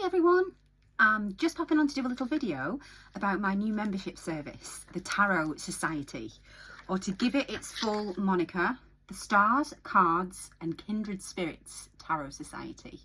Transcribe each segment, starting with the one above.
Hi everyone, I'm just popping on to do a little video about my new membership service, the Tarot Society, or to give it its full moniker, the Stars, Cards and Kindred Spirits Tarot Society.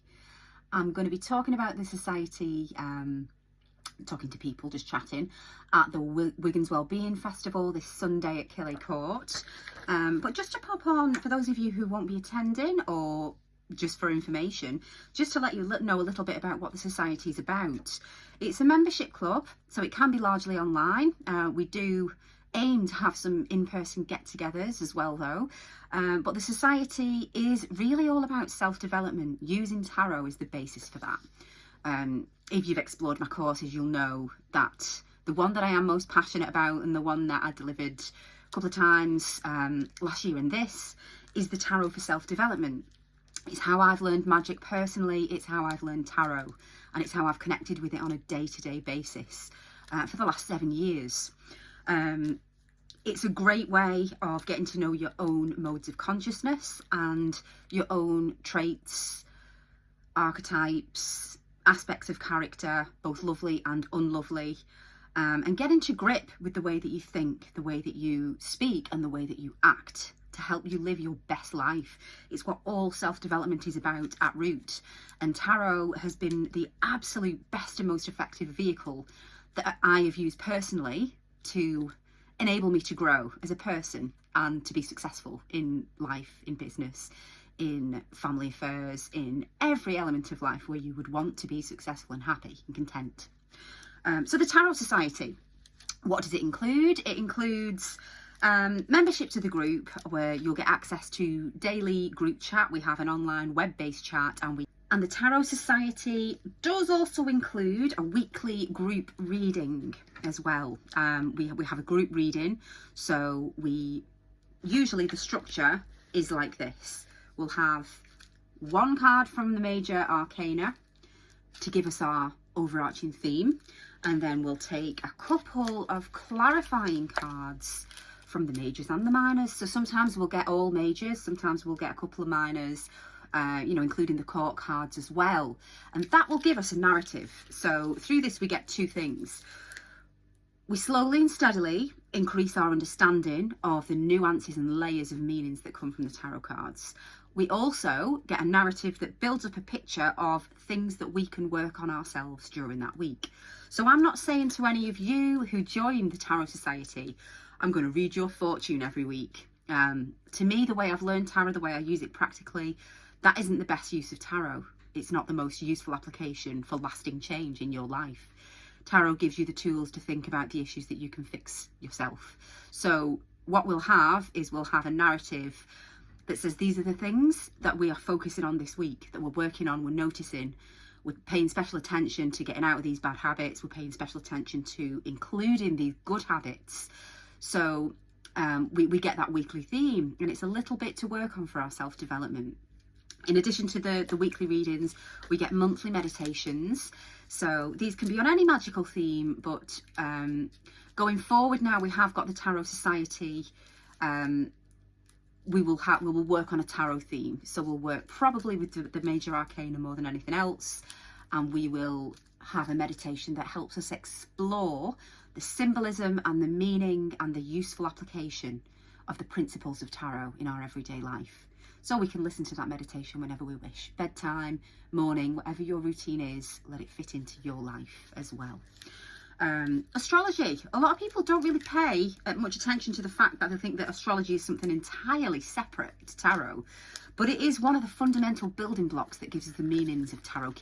I'm going to be talking about the society, talking to people, just chatting, at the Wigan's Wellbeing Festival this Sunday at Killay Court. But just to pop on, for those of you who won't be attending or just for information, just to let you know a little bit about what the society is about. It's a membership club, so it can be largely online. We do aim to have some in-person get-togethers as well though, but the society is really all about self-development. Using tarot is the basis for that. If you've explored my courses, you'll know that the one that I am most passionate about, and the one that I delivered a couple of times last year and this, is the tarot for self-development. It's how I've learned magic personally, it's how I've learned tarot, and it's how I've connected with it on a day-to-day basis for the last 7 years. It's a great way of getting to know your own modes of consciousness and your own traits, archetypes, aspects of character, both lovely and unlovely, and getting to grip with the way that you think, the way that you speak, and the way that you act, to help you live your best life. It's what all self-development is about at root, and tarot has been the absolute best and most effective vehicle that I have used personally to enable me to grow as a person and to be successful in life, in business, in family affairs, in every element of life where you would want to be successful and happy and content. So the Tarot Society, what does it include? It includes membership to the group, where you'll get access to daily group chat. We have an online web-based chat, and the Tarot Society does also include a weekly group reading as well. We have a group reading, so usually the structure is like this. We'll have one card from the major arcana to give us our overarching theme, and then we'll take a couple of clarifying cards from the majors and the minors. So sometimes we'll get all majors, sometimes we'll get a couple of minors, including the court cards as well. And that will give us a narrative. So through this we get two things. We slowly and steadily increase our understanding of the nuances and layers of meanings that come from the tarot cards. We also get a narrative that builds up a picture of things that we can work on ourselves during that week. So I'm not saying to any of you who join the Tarot Society, I'm going to read your fortune every week. To me, the way I've learned tarot, the way I use it practically, that isn't the best use of tarot. It's not the most useful application for lasting change in your life. Tarot gives you the tools to think about the issues that you can fix yourself. So what we'll have is we'll have a narrative that says these are the things that we are focusing on this week, that we're working on, we're noticing. We're paying special attention to getting out of these bad habits. We're paying special attention to including these good habits. So we get that weekly theme, and it's a little bit to work on for our self-development. In addition to the weekly readings, we get monthly meditations. So these can be on any magical theme, but going forward now, we have got the Tarot Society. We will work on a tarot theme. So we'll work probably with the major arcana more than anything else, and we will have a meditation that helps us explore the symbolism and the meaning and the useful application of the principles of tarot in our everyday life. So we can listen to that meditation whenever we wish. Bedtime, morning, whatever your routine is, let it fit into your life as well. Astrology. A lot of people don't really pay much attention to the fact that they think that astrology is something entirely separate to tarot, but it is one of the fundamental building blocks that gives us the meanings of tarot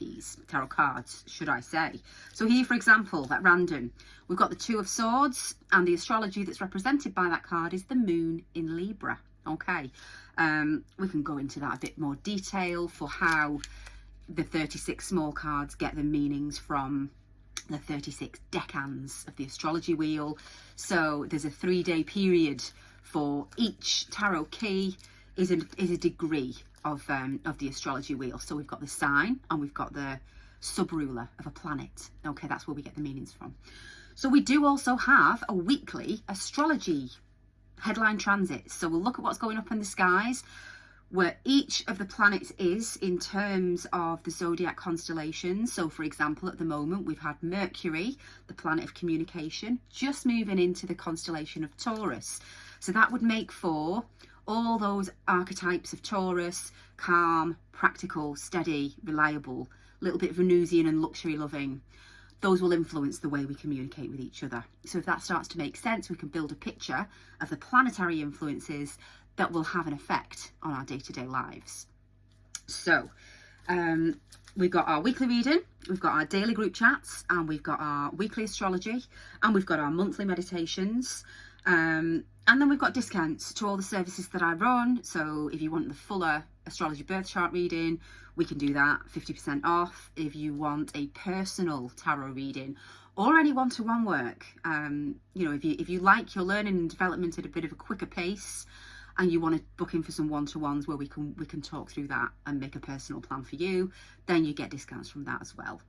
cards, should I say. So here, for example, at random, we've got the Two of Swords, and the astrology that's represented by that card is the moon in Libra. Okay, we can go into that a bit more detail for how the 36 small cards get the meanings from the 36 decans of the astrology wheel. So there's a 3-day period for each tarot key is a degree of the astrology wheel. So we've got the sign and we've got the sub-ruler of a planet. Okay, that's where we get the meanings from. So we do also have a weekly astrology headline transit. So we'll look at what's going up in the skies. where each of the planets is in terms of the zodiac constellations. So for example, at the moment we've had Mercury, the planet of communication, just moving into the constellation of Taurus. So that would make for all those archetypes of Taurus: calm, practical, steady, reliable, a little bit Venusian and luxury loving. Those will influence the way we communicate with each other. So if that starts to make sense, we can build a picture of the planetary influences that will have an effect on our day-to-day lives. So we've got our weekly reading, we've got our daily group chats, and we've got our weekly astrology, and we've got our monthly meditations. And then we've got discounts to all the services that I run. So if you want the fuller astrology birth chart reading, we can do that, 50% off. If you want a personal tarot reading or any one-to-one work, you know, if you like your learning and development at a bit of a quicker pace, and you want to book in for some one-to-ones where we can talk through that and make a personal plan for you, then you get discounts from that as well.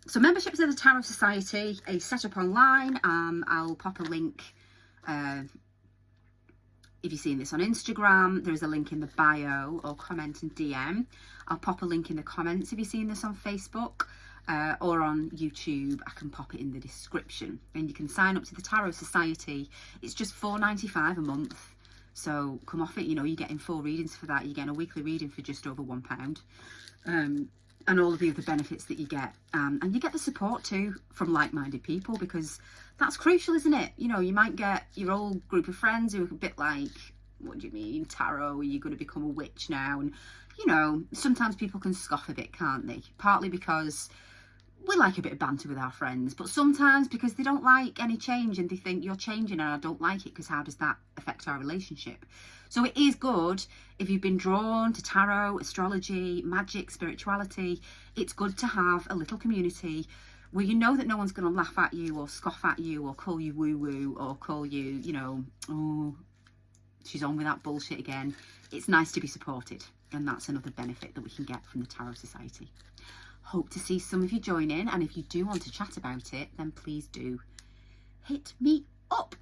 So memberships of the Tarot Society is set up online. I'll pop a link. If you're seeing this on Instagram, there is a link in the bio, or comment and DM. I'll pop a link in the comments if you're seeing this on Facebook, or on YouTube. I can pop it in the description. And you can sign up to the Tarot Society. It's just £4.95 a month. So come off it, you know, you're getting 4 readings for that. You're getting a weekly reading for just over £1. And all of the other benefits that you get. And you get the support too from like-minded people, because that's crucial, isn't it? You know, you might get your old group of friends who are a bit like, what do you mean, tarot? Are you going to become a witch now? And, you know, sometimes people can scoff a bit, can't they? Partly because we like a bit of banter with our friends, but sometimes because they don't like any change and they think you're changing and I don't like it, because how does that affect our relationship? So it is good if you've been drawn to tarot, astrology, magic, spirituality. It's good to have a little community where you know that no one's going to laugh at you or scoff at you or call you woo-woo or call you, you know, oh, she's on with that bullshit again. It's nice to be supported, and that's another benefit that we can get from the Tarot Society. Hope to see some of you join in, and if you do want to chat about it, then please do hit me up.